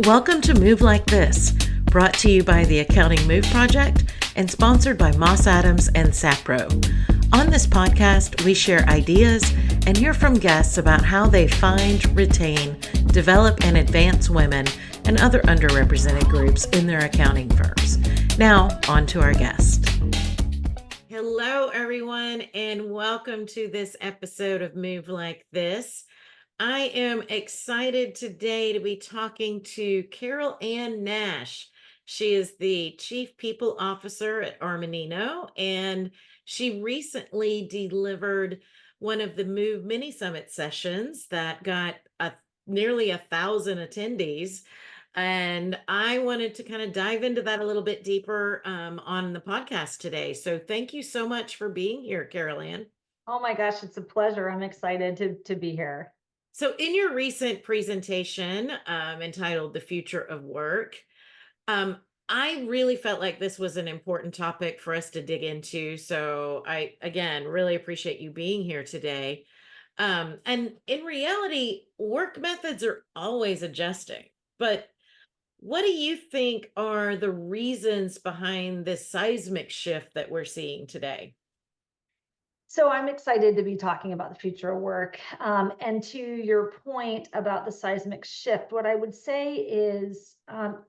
Welcome to Move Like This, brought to you by the Accounting Move Project and sponsored by Moss Adams and Sapro. On this podcast, we share ideas and hear from guests about how they find, retain, develop, and advance women and other underrepresented groups in their accounting firms. Now, on to our guest. Hello, everyone, and welcome to this episode of Move Like This. I am excited today to be talking to Carol Ann Nash. She is the Chief People Officer at Armanino, and she recently delivered one of the Move Mini Summit sessions that got nearly 1,000 attendees. And I wanted to kind of dive into that a little bit deeper on the podcast today. So thank you so much for being here, Carol Ann. Oh my gosh, it's a pleasure. I'm excited to be here. So in your recent presentation entitled The Future of Work, I really felt like this was an important topic for us to dig into. So I, again, really appreciate you being here today. And in reality, work methods are always adjusting. But what do you think are the reasons behind this seismic shift that we're seeing today? So I'm excited to be talking about the future of work. And to your point about the seismic shift, what I would say is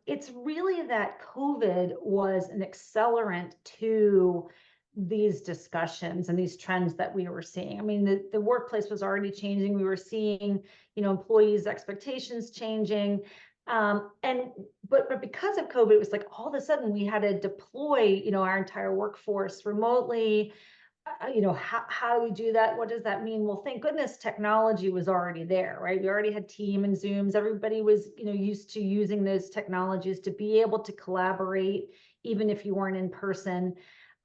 it's really that COVID was an accelerant to these discussions and these trends that we were seeing. I mean, the workplace was already changing. We were seeing, employees' expectations changing. But because of COVID, it was like all of a sudden we had to deploy, our entire workforce remotely. How do we do that? What does that mean? Well, thank goodness technology was already there, right? We already had Team and Zooms. Everybody was, used to using those technologies to be able to collaborate, even if you weren't in person.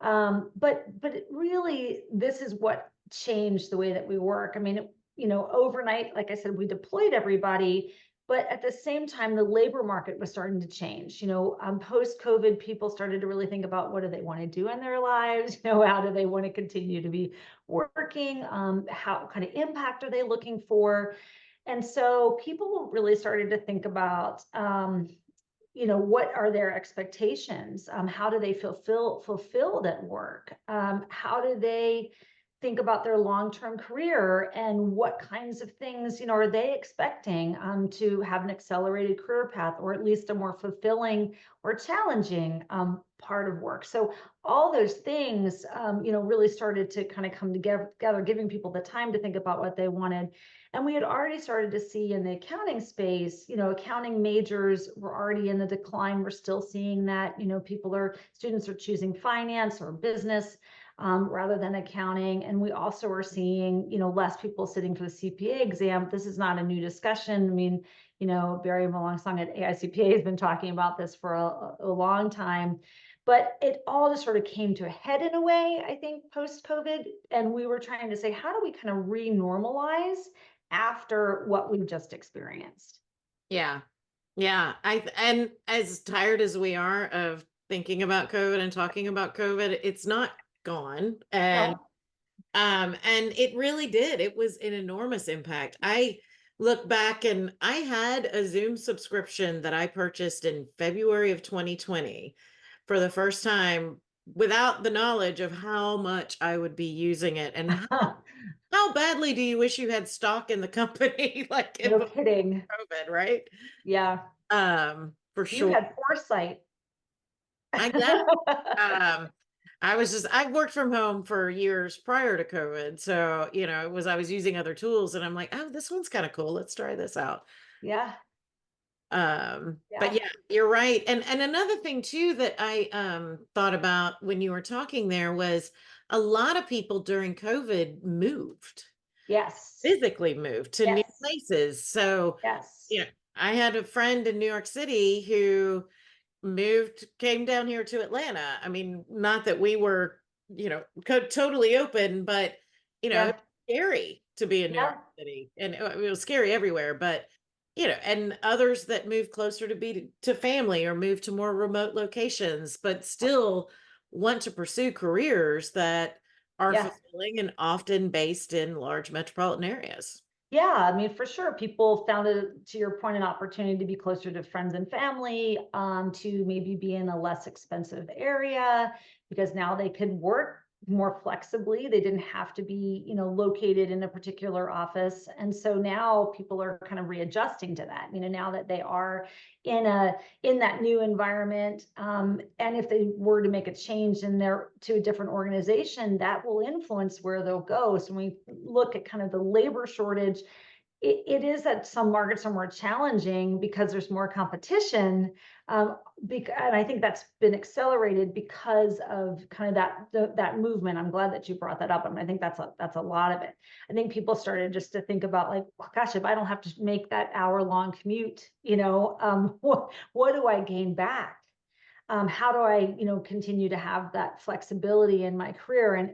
But it really, this is what changed the way that we work. I mean, overnight, like I said, we deployed everybody, but at the same time, the labor market was starting to change. Post-COVID, people started to really think about what do they want to do in their lives? How do they want to continue to be working? How kind of impact are they looking for? And so people really started to think about, what are their expectations? How do they feel fulfilled at work? How do they think about their long-term career, and what kinds of things, are they expecting to have an accelerated career path, or at least a more fulfilling or challenging part of work? So all those things, really started to kind of come together, giving people the time to think about what they wanted. And we had already started to see in the accounting space, accounting majors were already in the decline. We're still seeing that, students are choosing finance or business rather than accounting. And we also are seeing, less people sitting for the CPA exam. This is not a new discussion. I mean, Barry Malongsong at AICPA has been talking about this for a long time. But it all just sort of came to a head in a way, I think, post-COVID. And we were trying to say, how do we kind of re-normalize after what we've just experienced? Yeah. Yeah. And as tired as we are of thinking about COVID and talking about COVID, it's not gone. And it really did. It was an enormous impact. I look back and I had a Zoom subscription that I purchased in February of 2020 for the first time without the knowledge of how much I would be using it and how badly do you wish you had stock in the company like No before kidding. COVID, right? Yeah. For You sure. had foresight. I guess I've worked from home for years prior to COVID. So, I was using other tools and I'm like, oh, this one's kind of cool. Let's try this out. Yeah. But Yeah. yeah, you're right. And another thing too that I thought about when you were talking there was a lot of people during COVID moved, Yes. physically moved to new Yes. places. So, Yes. you know, I had a friend in New York City who came down here to Atlanta. I mean, not that we were, totally open, but, Yeah. it's scary to be in New York Yeah. City. And it was scary everywhere, but, and others that move closer to family or move to more remote locations, but still want to pursue careers that are Yeah. fulfilling and often based in large metropolitan areas. Yeah, I mean, for sure, people found it, to your point, an opportunity to be closer to friends and family, to maybe be in a less expensive area because now they could work more flexibly. They didn't have to be, located in a particular office. And so now people are kind of readjusting to that, now that they are in a in that new environment. And if they were to make a change in their to a different organization, that will influence where they'll go. So when we look at kind of the labor shortage, it is that some markets are more challenging because there's more competition. And I think that's been accelerated because of kind of that movement. I'm glad that you brought that up. I mean, I think that's a lot of it. I think people started just to think about like, oh, gosh, if I don't have to make that hour-long commute, what do I gain back? How do I, continue to have that flexibility in my career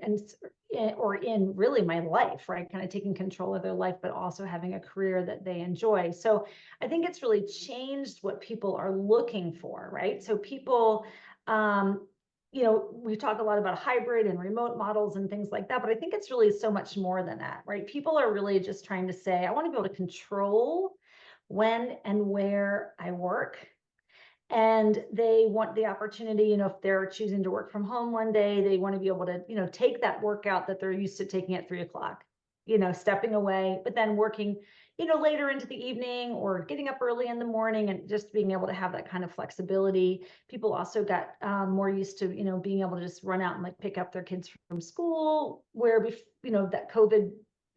or in really my life, right? Kind of taking control of their life, but also having a career that they enjoy. So I think it's really changed what people are looking for, right? So people, we talk a lot about hybrid and remote models and things like that, but I think it's really so much more than that, right? People are really just trying to say, I want to be able to control when and where I work, and they want the opportunity, if they're choosing to work from home one day, they want to be able to, take that workout that they're used to taking at 3 o'clock, stepping away, but then working, later into the evening or getting up early in the morning, and just being able to have that kind of flexibility. People also got more used to, being able to just run out and like pick up their kids from school, where, that COVID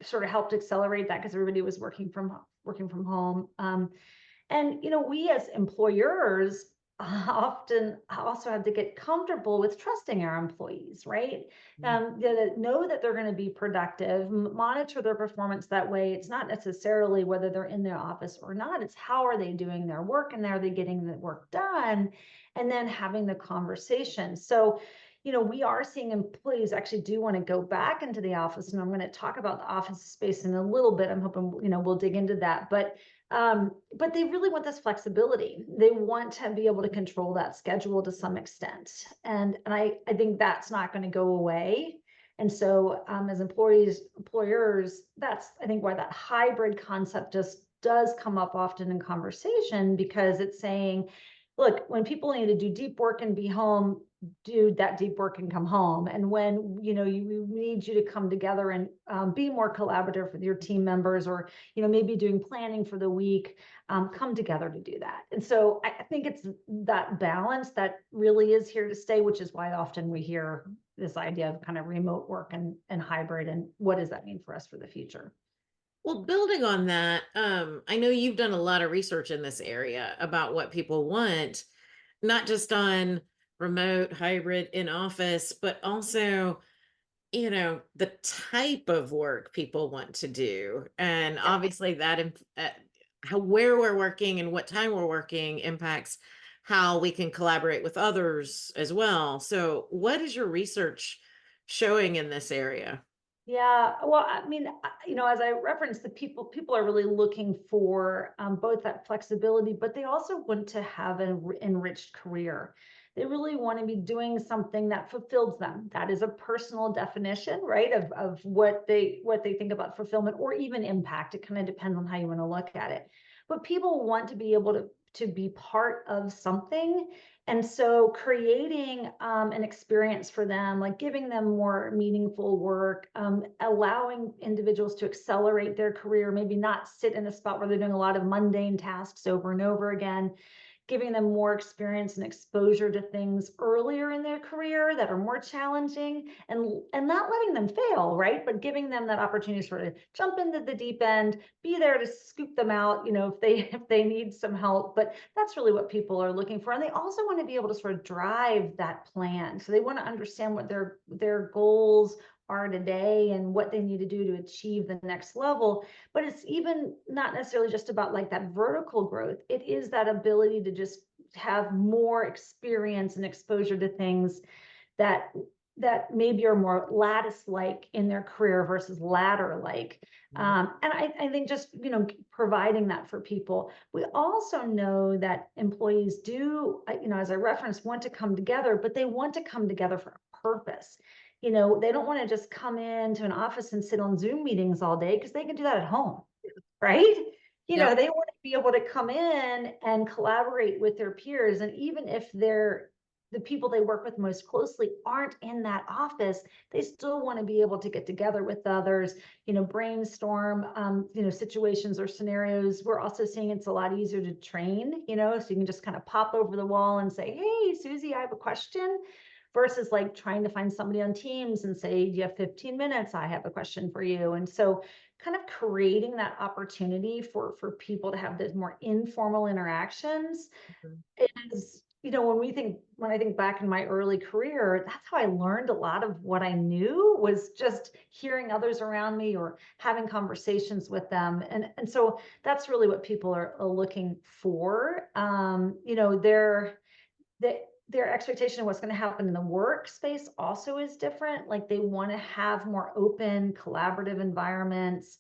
sort of helped accelerate that because everybody was working from home. And we as employers often also have to get comfortable with trusting our employees, right? That know that they're going to be productive, monitor their performance that way. It's not necessarily whether they're in their office or not. It's how are they doing their work, and are they getting the work done, and then having the conversation. So we are seeing employees actually do want to go back into the office, and I'm going to talk about the office space in a little bit. I'm hoping we'll dig into that, but they really want this flexibility. They want to be able to control that schedule to some extent, and I think that's not going to go away. And so as employers, that's I think why that hybrid concept just does come up often in conversation, because it's saying, look, when people need to do deep work and be home, do that deep work and come home. And when you need you to come together and be more collaborative with your team members, or maybe doing planning for the week, come together to do that. And so I think it's that balance that really is here to stay, which is why often we hear this idea of kind of remote work and hybrid, and what does that mean for us for the future. Well, building on that, I know you've done a lot of research in this area about what people want, not just on remote, hybrid, in office, but also, the type of work people want to do. And Yeah. obviously where we're working and what time we're working impacts how we can collaborate with others as well. So what is your research showing in this area? Yeah, well, I mean, as I referenced, the people are really looking for both that flexibility, but they also want to have an enriched career. They really want to be doing something that fulfills them. That is a personal definition, right, of what they think about fulfillment or even impact. It kind of depends on how you want to look at it. But people want to be able to be part of something. And so creating an experience for them, like giving them more meaningful work, allowing individuals to accelerate their career, maybe not sit in a spot where they're doing a lot of mundane tasks over and over again, giving them more experience and exposure to things earlier in their career that are more challenging, and not letting them fail, right? But giving them that opportunity to sort of jump into the deep end, be there to scoop them out, if they need some help. But that's really what people are looking for. And they also want to be able to sort of drive that plan. So they want to understand what their goals are today and what they need to do to achieve the next level. But it's even not necessarily just about like that vertical growth. It is that ability to just have more experience and exposure to things that maybe are more lattice-like in their career versus ladder-like. And I think just, providing that for people. We also know that employees do, as I referenced, want to come together, but they want to come together for a purpose. They don't want to just come into an office and sit on Zoom meetings all day, because they can do that at home. right? Yep. They want to be able to come in and collaborate with their peers. And even if the people they work with most closely aren't in that office, they still want to be able to get together with others, brainstorm, situations or scenarios. We're also seeing it's a lot easier to train, so you can just kind of pop over the wall and say, hey, Susie, I have a question, versus like trying to find somebody on Teams and say, do you have 15 minutes? I have a question for you. And so kind of creating that opportunity for people to have those more informal interactions Mhm. is, when I think back in my early career, that's how I learned a lot of what I knew, was just hearing others around me or having conversations with them. And so that's really what people are looking for. Their expectation of what's going to happen in the workspace also is different. Like, they want to have more open, collaborative environments.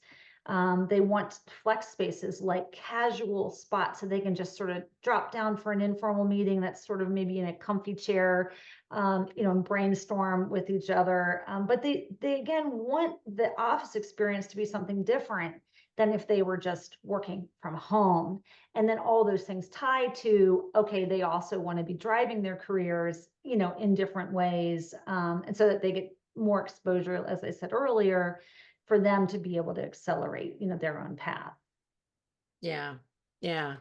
They want flex spaces, like casual spots, so they can just sort of drop down for an informal meeting that's sort of maybe in a comfy chair, and brainstorm with each other. But they again want the office experience to be something different than if they were just working from home. And then all those things tie to, okay, they also want to be driving their careers, in different ways. And so that they get more exposure, as I said earlier, for them to be able to accelerate, their own path. Yeah. Yeah.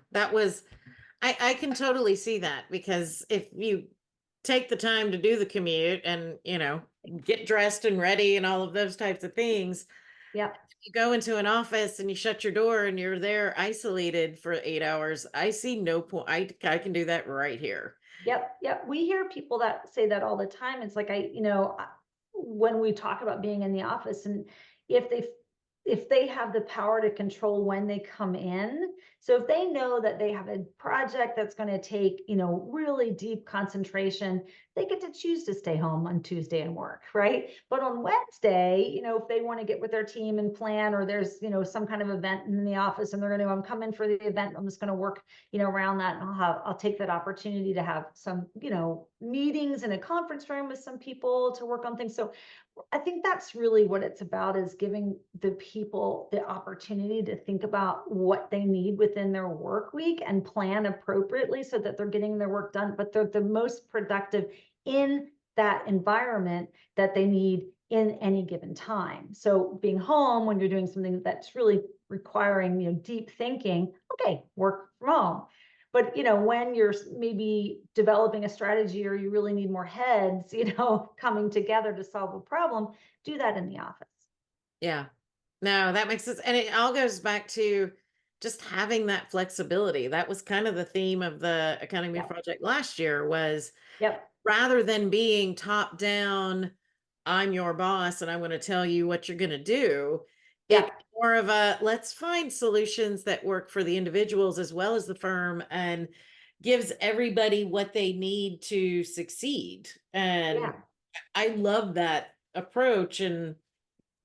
I can totally see that, because if you take the time to do the commute and, get dressed and ready and all of those types of things, Yep. you go into an office and you shut your door and you're there isolated for 8 hours. I see no point. I can do that right here. Yep. Yep. We hear people that say that all the time. It's like, when we talk about being in the office, and if they if they have the power to control when they come in. So if they know that they have a project that's going to take, really deep concentration, they get to choose to stay home on Tuesday and work, right? But on Wednesday, if they want to get with their team and plan, or there's, some kind of event in the office and they're going to, I'm coming for the event, I'm just going to work, around that, and I'll take that opportunity to have some, meetings in a conference room with some people to work on things. So I think that's really what it's about, is giving the people the opportunity to think about what they need within their work week and plan appropriately so that they're getting their work done, but they're the most productive in that environment that they need in any given time. So being home when you're doing something that's really requiring, deep thinking, okay, work from home. But when you're maybe developing a strategy, or you really need more heads, coming together to solve a problem, do that in the office. Yeah. No, that makes sense. And it all goes back to just having that flexibility. That was kind of the theme of the Accounting Me Yeah. project last year, was Yep. rather than being top down, I'm your boss and I'm going to tell you what you're going to do. Yeah. It's more of a, let's find solutions that work for the individuals as well as the firm, and gives everybody what they need to succeed. And Yeah. I love that approach, and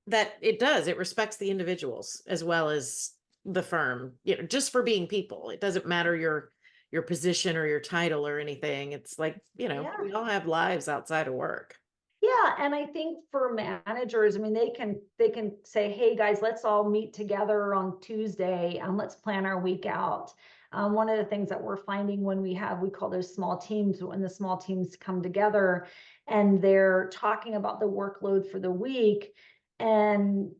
that it respects the individuals as well as the firm, just for being people. It doesn't matter your position or your title or anything. It's like, Yeah. we all have lives outside of work. Yeah, and I think for managers, I mean, they can say, hey guys, let's all meet together on Tuesday and let's plan our week out. One of the things that we're finding when we call those small teams, when the small teams come together and they're talking about the workload for the week. And,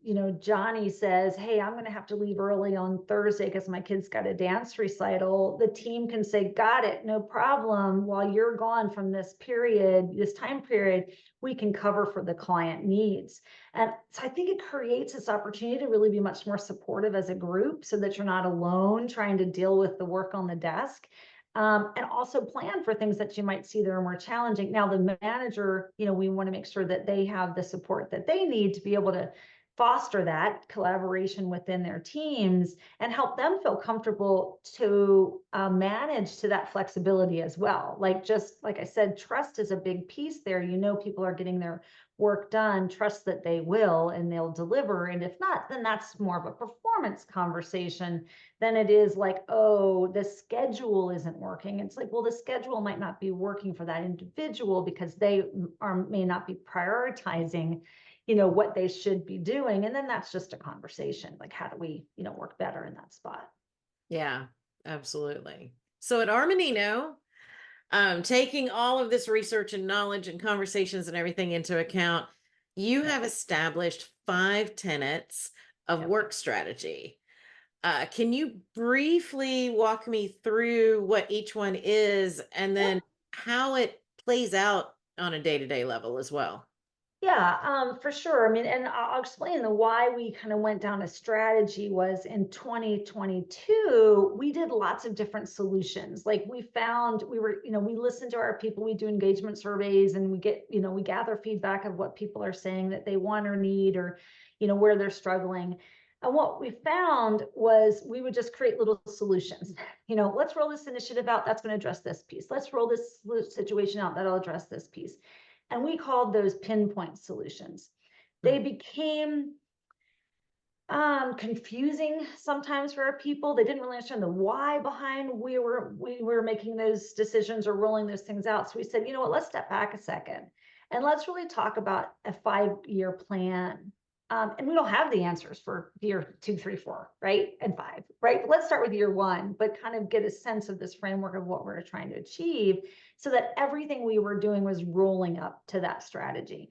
Johnny says, hey, I'm going to have to leave early on Thursday because my kid's got a dance recital. The team can say, got it, no problem. While you're gone from this time period, we can cover for the client needs. And so I think it creates this opportunity to really be much more supportive as a group, so that you're not alone trying to deal with the work on the desk. And also plan for things that you might see that are more challenging. Now, the manager, we want to make sure that they have the support that they need to be able to foster that collaboration within their teams and help them feel comfortable to manage to that flexibility as well. Just like I said, trust is a big piece there. People are getting their work done, trust that they will and they'll deliver. And if not, then that's more of a performance conversation than it is like, oh, the schedule isn't working. It's like, well, the schedule might not be working for that individual because they may not be prioritizing, what they should be doing. And then that's just a conversation. Like, how do we, work better in that spot? Yeah, absolutely. So at Armanino, taking all of this research and knowledge and conversations and everything into account, you have established 5 tenets of Yep. work strategy. Can you briefly walk me through what each one is and then how it plays out on a day-to-day level as well? Yeah, for sure. I mean, and I'll explain the why we kind of went down a strategy was in 2022, we did lots of different solutions. Like we found we listened to our people, we do engagement surveys and we get, we gather feedback of what people are saying that they want or need or, where they're struggling. And what we found was we would just create little solutions. Let's roll this initiative out. That's going to address this piece. Let's roll this situation out. That'll address this piece. And we called those pinpoint solutions. They became confusing sometimes for our people. They didn't really understand the why behind we were making those decisions or rolling those things out. So we said, you know what, let's step back a second and let's really talk about a 5-year plan. And we don't have the answers for year 2, 3, 4, right? And 5, right? But let's start with year 1, but kind of get a sense of this framework of what we're trying to achieve so that everything we were doing was rolling up to that strategy.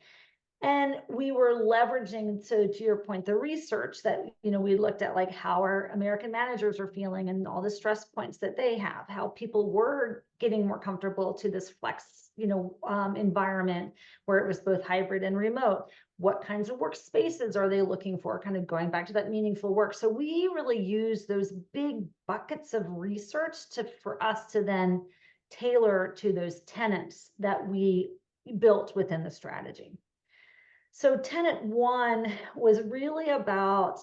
And we were leveraging, so to your point, the research that, we looked at, like how our American managers are feeling and all the stress points that they have, how people were getting more comfortable to this flex, environment where it was both hybrid and remote. What kinds of workspaces are they looking for? Kind of going back to that meaningful work. So we really use those big buckets of research for us to then tailor to those tenets that we built within the strategy. So tenet 1 was really about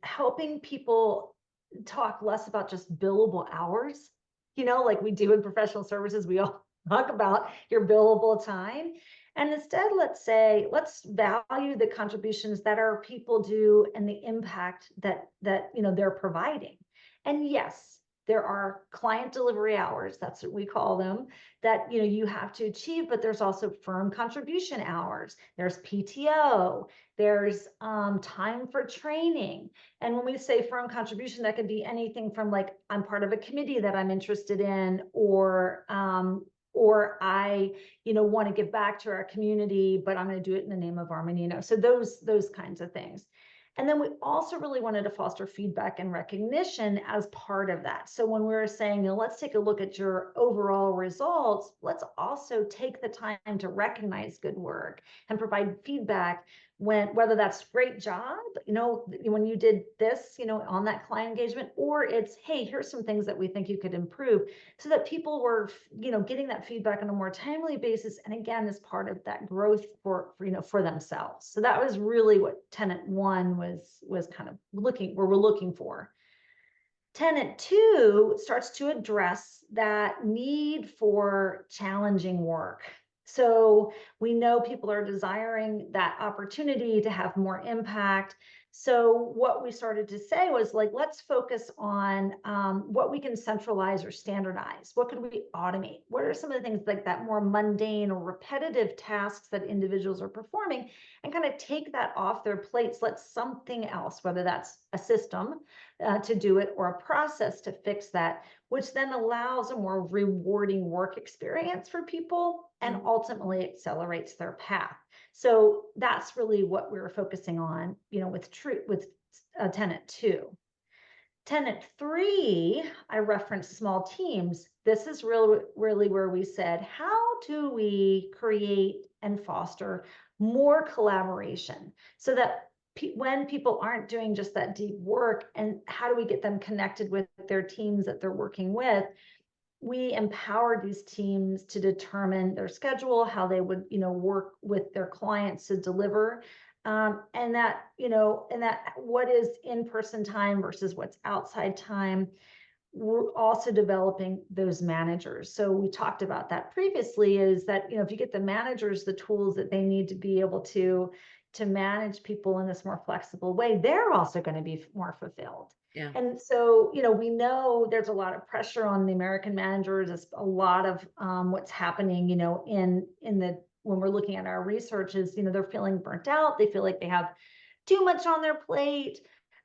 helping people talk less about just billable hours, like we do in professional services. We all talk about your billable time. And instead, let's value the contributions that our people do and the impact that they're providing. And yes, there are client delivery hours, that's what we call them, that you have to achieve, but there's also firm contribution hours, there's PTO, there's time for training. And when we say firm contribution, that could be anything from like, I'm part of a committee that I'm interested in, or I want to give back to our community, but I'm going to do it in the name of Armanino. So those kinds of things. And then we also really wanted to foster feedback and recognition as part of that. So when we were saying, let's take a look at your overall results, let's also take the time to recognize good work and provide feedback whether that's great job, when you did this, on that client engagement, or it's, hey, here's some things that we think you could improve, so that people were, getting that feedback on a more timely basis. And again, as part of that growth for themselves. So that was really what tenet 1 was kind of we're looking for. Tenet 2 starts to address that need for challenging work. So we know people are desiring that opportunity to have more impact. So what we started to say was like, let's focus on what we can centralize or standardize. What could we automate? What are some of the things like that more mundane or repetitive tasks that individuals are performing, and kind of take that off their plates, let something else, whether that's a system to do it or a process to fix that, which then allows a more rewarding work experience for people and ultimately accelerates their path. So that's really what we were focusing on, with tenet 2. Tenet 3, I referenced small teams. This is really where we said, how do we create and foster more collaboration so that when people aren't doing just that deep work, and how do we get them connected with their teams that they're working with? We empower these teams to determine their schedule, how they would, work with their clients to deliver, and that what is in-person time versus what's outside time. We're also developing those managers. So we talked about that previously, is that, if you get the managers the tools that they need to be able to manage people in this more flexible way, they're also going to be more fulfilled. Yeah. And so, we know there's a lot of pressure on the American managers. It's a lot of what's happening, in the when we're looking at our research is, they're feeling burnt out. They feel like they have too much on their plate.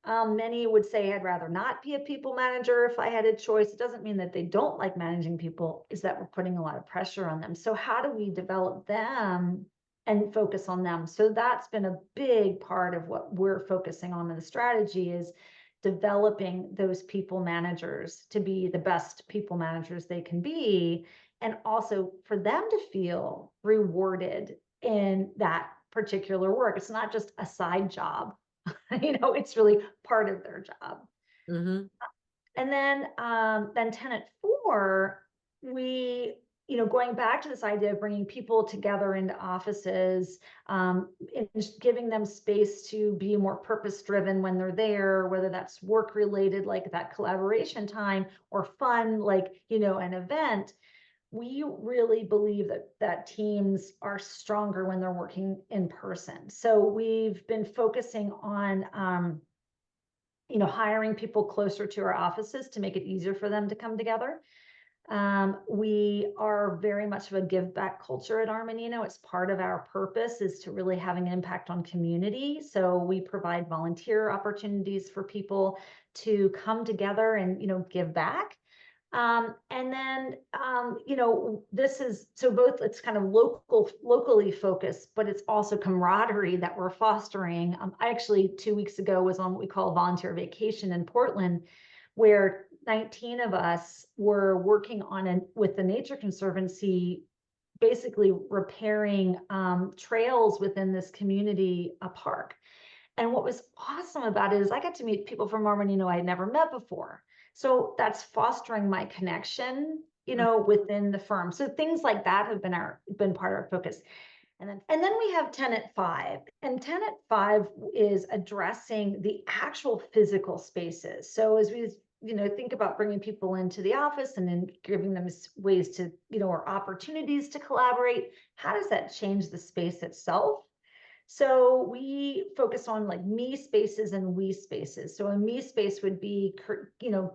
Many would say I'd rather not be a people manager if I had a choice. It doesn't mean that they don't like managing people, is that we're putting a lot of pressure on them. So how do we develop them and focus on them? So that's been a big part of what we're focusing on in the strategy, is developing those people managers to be the best people managers they can be, and also for them to feel rewarded in that particular work. It's not just a side job. It's really part of their job. Mm-hmm. And then tenet 4, we, going back to this idea of bringing people together into offices, and giving them space to be more purpose driven when they're there, whether that's work related, like that collaboration time, or fun, like, an event. We really believe that teams are stronger when they're working in person. So we've been focusing on, hiring people closer to our offices to make it easier for them to come together. We are very much of a give back culture at Armanino. It's part of our purpose, is to really having an impact on community. So we provide volunteer opportunities for people to come together and, give back. And then, this is, so both, it's kind of locally focused, but it's also camaraderie that we're fostering. I actually 2 weeks ago was on what we call volunteer vacation in Portland, where 19 of us were working on with the Nature Conservancy, basically repairing trails within this community, a park. And what was awesome about it is I got to meet people from Armanino I had never met before. So that's fostering my connection, within the firm. So things like that have been part of our focus. And then we have tenet 5, and tenet 5 is addressing the actual physical spaces. So as we, think about bringing people into the office and then giving them ways to, or opportunities to collaborate, how does that change the space itself? So we focus on like me spaces and we spaces. So a me space would be,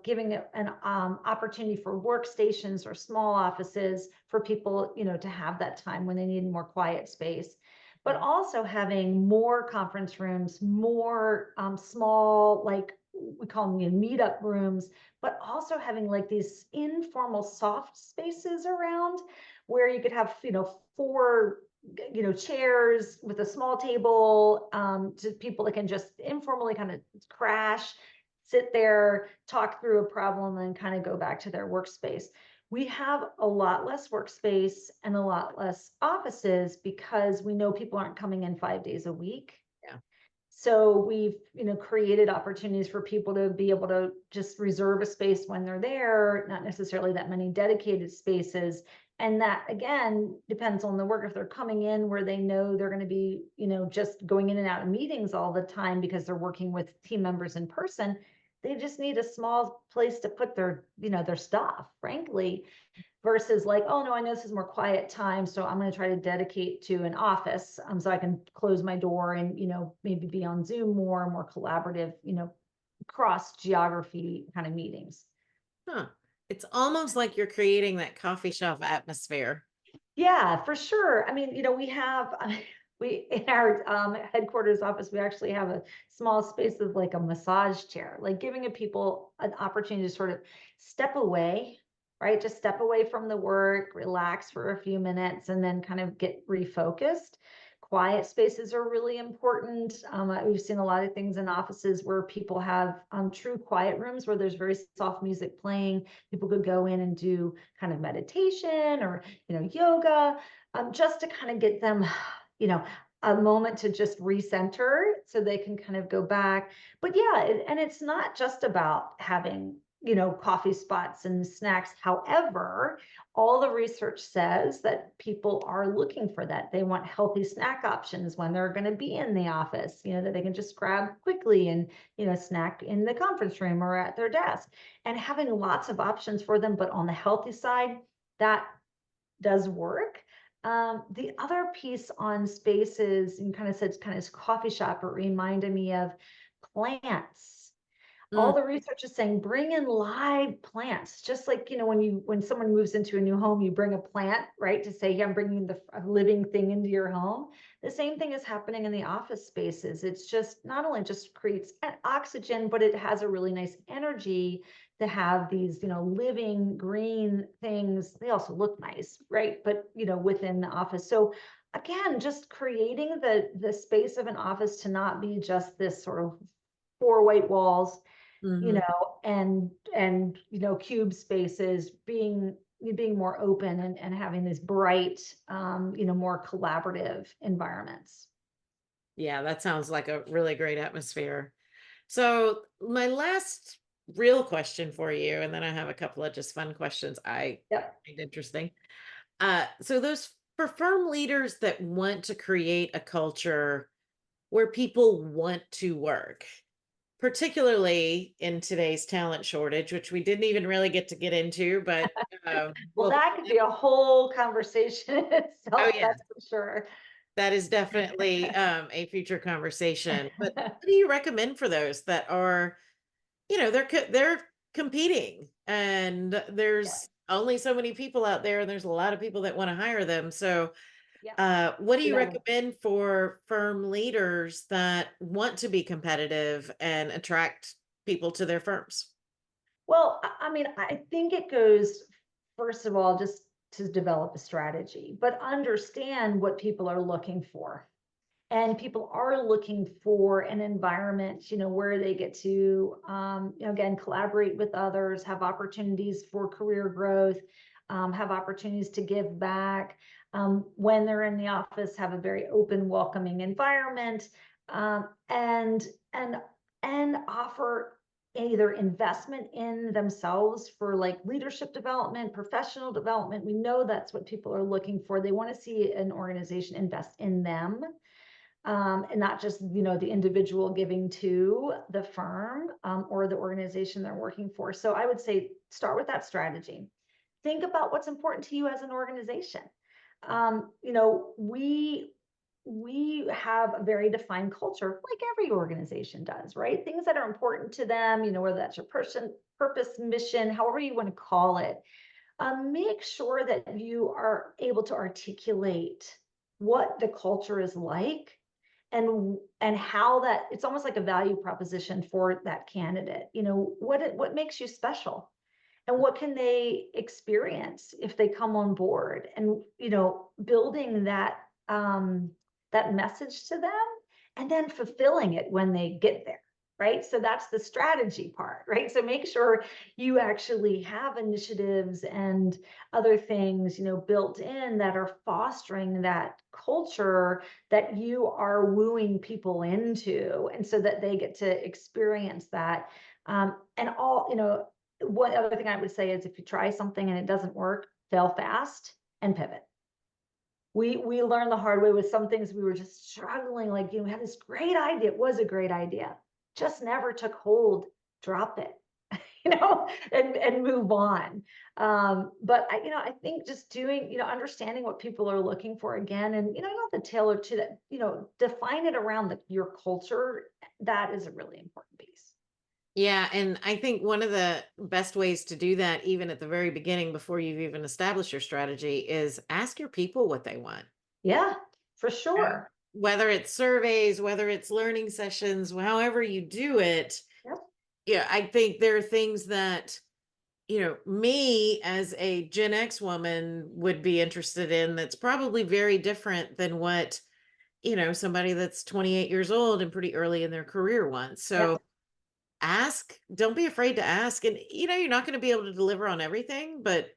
giving an opportunity for workstations or small offices for people, to have that time when they need more quiet space, but also having more conference rooms, more small, like we call them meetup rooms, but also having like these informal soft spaces around where you could have, 4 chairs with a small table, to people that can just informally kind of crash, sit there, talk through a problem, and kind of go back to their workspace. We have a lot less workspace and a lot less offices because we know people aren't coming in 5 days a week. Yeah. So we've, created opportunities for people to be able to just reserve a space when they're there, not necessarily that many dedicated spaces. And that, again, depends on the work. If they're coming in where they know they're going to be, just going in and out of meetings all the time because they're working with team members in person, they just need a small place to put their, their stuff, frankly, versus like, oh no, I know this is more quiet time, so I'm going to try to dedicate to an office, so I can close my door and, maybe be on Zoom more collaborative, cross geography kind of meetings. Huh. It's almost like you're creating that coffee shop atmosphere. Yeah, for sure. I mean, we have, we, in our headquarters office, we actually have a small space of like a massage chair, like giving people an opportunity to sort of step away, right? Just step away from the work, relax for a few minutes, and then kind of get refocused. Quiet spaces are really important. We've seen a lot of things in offices where people have true quiet rooms where there's very soft music playing. People could go in and do kind of meditation or, yoga, just to kind of get them, a moment to just recenter so they can kind of go back. But yeah, and it's not just about having, coffee spots and snacks. However, all the research says that people are looking for that. They want healthy snack options when they're going to be in the office, that they can just grab quickly and, snack in the conference room or at their desk, and having lots of options for them. But on the healthy side, that does work. The other piece on spaces, and kind of said kind of coffee shop, it reminded me of plants. All Mm, the research is saying bring in live plants, just like, when someone moves into a new home, you bring a plant, right? To say, yeah, I'm bringing a living thing into your home. The same thing is happening in the office spaces. It's just not only just creates oxygen, but it has a really nice energy to have these, living green things. They also look nice, right? But, within the office. So again, just creating the space of an office to not be just this sort of four white walls, mhm. and cube spaces, being more open and having these bright, more collaborative environments. Yeah, that sounds like a really great atmosphere. So, my last real question for you, and then I have a couple of just fun questions I Yep. find interesting. So those for firm leaders that want to create a culture where people want to work, particularly in today's talent shortage, which we didn't even really get into, but Well, well, that could be a whole conversation in oh itself, yeah, that's for sure. that is definitely a future conversation. But what do you recommend for those that are, they're competing and Yeah. there's only so many people out there and there's a lot of people that want to hire them. So Yeah. what do you No. recommend for firm leaders that want to be competitive and attract people to their firms? Well, I mean, I think it goes, first of all, just to develop a strategy, but understand what people are looking for. And people are looking for an environment, where they get to, again, collaborate with others, have opportunities for career growth, have opportunities to give back. When they're in the office, have a very open, welcoming environment, and and and offer either investment in themselves for like leadership development, professional development. We know that's what people are looking for. They want to see an organization invest in them, and not just the individual giving to the firm, or the organization they're working for. So I would say start with that strategy. Think about what's important to you as an organization. We have a very defined culture, like every organization does, right? Things that are important to them, whether that's your purpose, mission, however you want to call it. Make sure that you are able to articulate what the culture is like, and how that it's almost like a value proposition for that candidate. What makes you special, and what can they experience if they come on board, and building that message to them, and then fulfilling it when they get there, right? So that's the strategy part, right? So make sure you actually have initiatives and other things, built in that are fostering that culture that you are wooing people into, and so that they get to experience that. And all, one other thing I would say is, if you try something and it doesn't work, fail fast and pivot. We learned the hard way with some things. We were just struggling, like, we had this great idea. It was a great idea, just never took hold. Drop it, and move on. But I think just doing, understanding what people are looking for again, and, you don't have to tailor to that, define it around your culture. That is a really important piece. Yeah, and I think one of the best ways to do that, even at the very beginning, before you've even established your strategy, is ask your people what they want. Yeah, for Yeah. sure. Whether it's surveys, whether it's learning sessions, however you do it. Yep. Yeah, I think there are things that, me as a Gen X woman would be interested in that's probably very different than what, somebody that's 28 years old and pretty early in their career wants. So Yep. ask, don't be afraid to ask. And, you're not going to be able to deliver on everything, but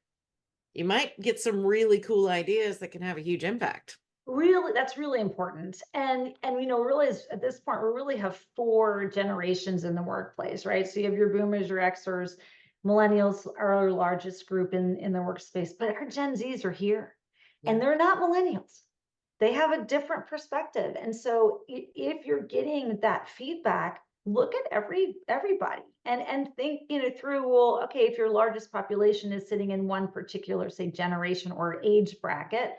you might get some really cool ideas that can have a huge impact. Really, that's really important. And really, at this point, we really have four generations in the workplace, right? So you have your boomers, your Xers, millennials are our largest group in the workspace, but our Gen Zs are here, Yeah. and they're not millennials. They have a different perspective. And so if you're getting that feedback, look at everybody, and think, through, well, okay, if your largest population is sitting in one particular, say, generation or age bracket,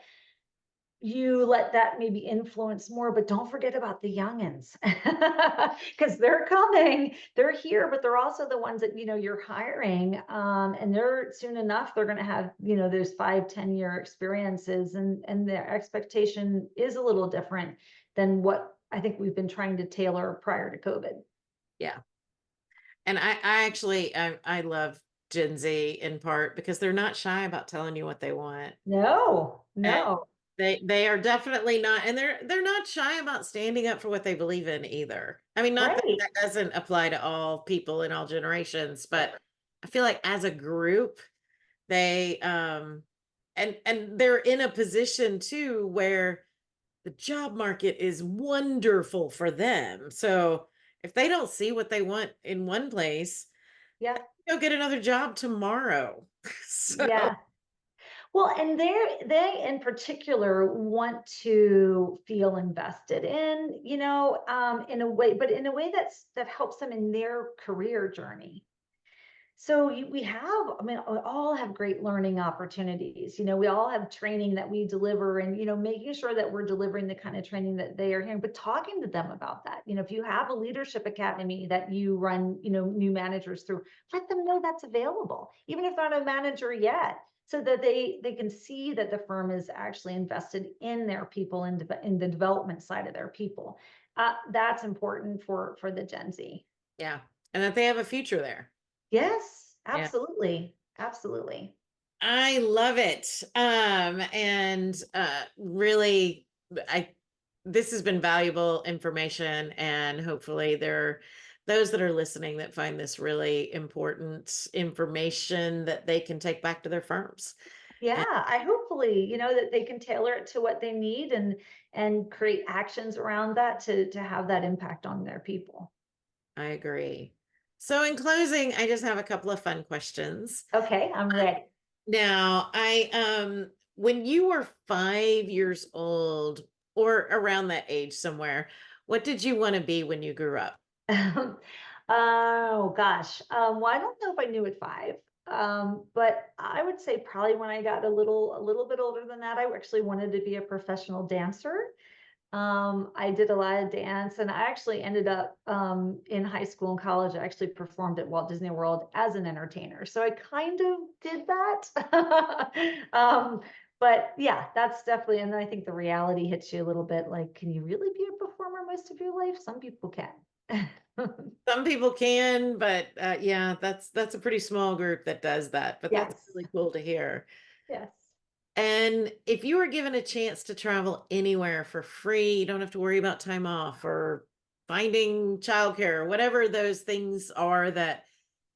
you let that maybe influence more, but don't forget about the youngins because they're coming, they're here, but they're also the ones that, you're hiring. And they're soon enough, they're going to have, those 5-10 year experiences, and their expectation is a little different than what I think we've been trying to tailor prior to COVID. Yeah. And I actually, I love Gen Z in part because they're not shy about telling you what they want. No, And no, they are definitely not, and they're not shy about standing up for what they believe in either. I mean, not that right. that doesn't apply to all people in all generations, but I feel like as a group, they and they're in a position too where the job market is wonderful for them. So if they don't see what they want in one place, Yeah, go get another job tomorrow. So yeah. Well, and they in particular want to feel invested in, in a way, but in a way that helps them in their career journey. So we have, I mean, we all have great learning opportunities. We all have training that we deliver, and, making sure that we're delivering the kind of training that they are hearing, but talking to them about that. If you have a leadership academy that you run, new managers through, let them know that's available, even if they're not a manager yet, so that they can see that the firm is actually invested in their people, in the development side of their people. That's important for the Gen Z. yeah, and that they have a future there. Yes, Yeah. absolutely. Absolutely. I love it. And really, I this has been valuable information, and hopefully there are those that are listening that find this really important information that they can take back to their firms. Yeah, And I hopefully, that they can tailor it to what they need, and create actions around that to have that impact on their people. I agree. So in closing, I just have a couple of fun questions. Okay, I'm ready. Now, when you were 5 years old or around that age somewhere, what did you want to be when you grew up? Oh gosh. Well, I don't know if I knew at 5. But I would say probably when I got a little bit older than that, I actually wanted to be a professional dancer. I did a lot of dance, and I actually ended up, in high school and college, I actually performed at Walt Disney World as an entertainer. So I kind of did that. But yeah, that's definitely, and I think the reality hits you a little bit like, can you really be a performer most of your life? Some people can. Some people can, but yeah, that's a pretty small group that does that, but that's Yes. really cool to hear. Yes. And if you were given a chance to travel anywhere for free, you don't have to worry about time off or finding childcare or whatever those things are that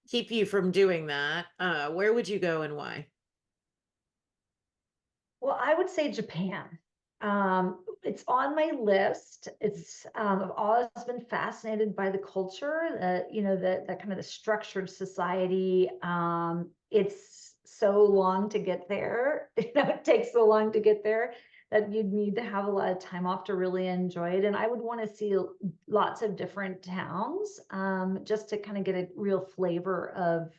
keep you from doing that, where would you go and why? Well, I would say Japan. It's on my list. I've always been fascinated by the culture, that kind of the structured society. It's so long to get there. It takes so long to get there that you'd need to have a lot of time off to really enjoy it. And I would want to see lots of different towns, just to kind of get a real flavor of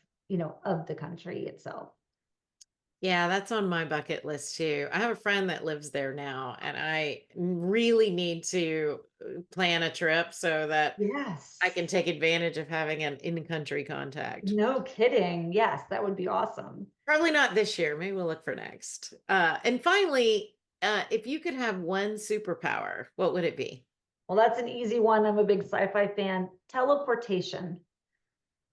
the country itself. Yeah, that's on my bucket list too. I have a friend that lives there now, and I really need to plan a trip so that I Yes. can take advantage of having an in-country contact. No kidding. Yes, that would be awesome. Probably not this year. Maybe we'll look for next. And finally, if you could have one superpower, what would it be? Well, that's an easy one. I'm a big sci-fi fan. Teleportation.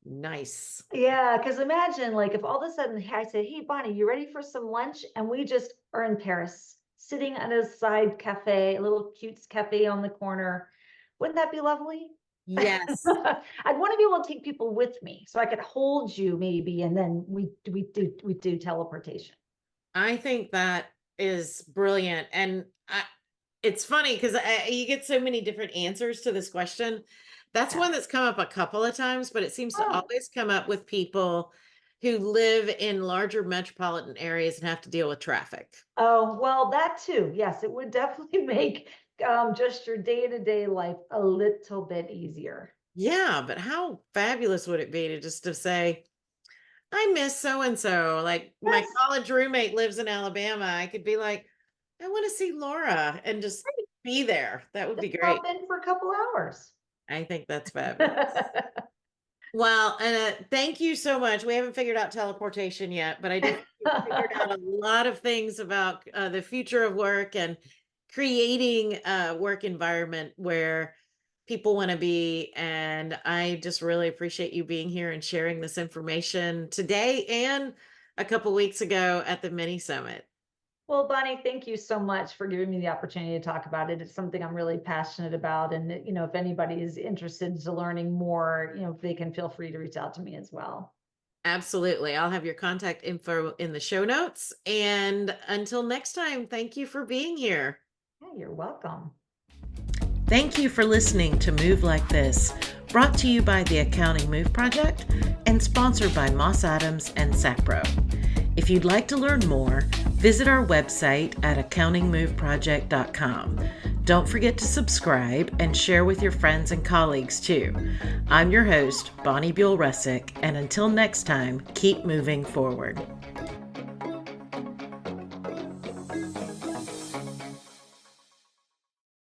Nice. Yeah, because imagine like if all of a sudden I say, "Hey, Bonnie, you ready for some lunch?" And we just are in Paris, sitting at a side cafe, a little cute cafe on the corner. Wouldn't that be lovely? Yes. I'd want to be able to take people with me so I could hold you maybe, and then we do teleportation. I think that is brilliant. And it's funny because you get so many different answers to this question. That's Yeah. one that's come up a couple of times, but it seems to Oh, always come up with people who live in larger metropolitan areas and have to deal with traffic. oh, well, that too. Yes, it would definitely make, just your day-to-day life a little bit easier. Yeah, but how fabulous would it be to just to say, I miss so and so. Like my Yes. college roommate lives in Alabama. I could be like, I want to see Laura and just be there. That would be Just great. pop in for a couple hours. I think that's fabulous. Well, and thank you so much. We haven't figured out teleportation yet, but I do think we've figured out a lot of things about the future of work and creating a work environment where people want to be. And I just really appreciate you being here and sharing this information today and a couple weeks ago at the mini summit. Well, Bonnie, thank you so much for giving me the opportunity to talk about it. It's something I'm really passionate about. And, if anybody is interested in learning more, they can feel free to reach out to me as well. Absolutely. I'll have your contact info in the show notes. And until next time, thank you for being here. Yeah, you're welcome. Thank you for listening to Move Like This, brought to you by the Accounting Move Project and sponsored by Moss Adams and Sapro. If you'd like to learn more, visit our website at accountingmoveproject.com. Don't forget to subscribe and share with your friends and colleagues too. I'm your host, Bonnie Buell-Russick, and until next time, keep moving forward.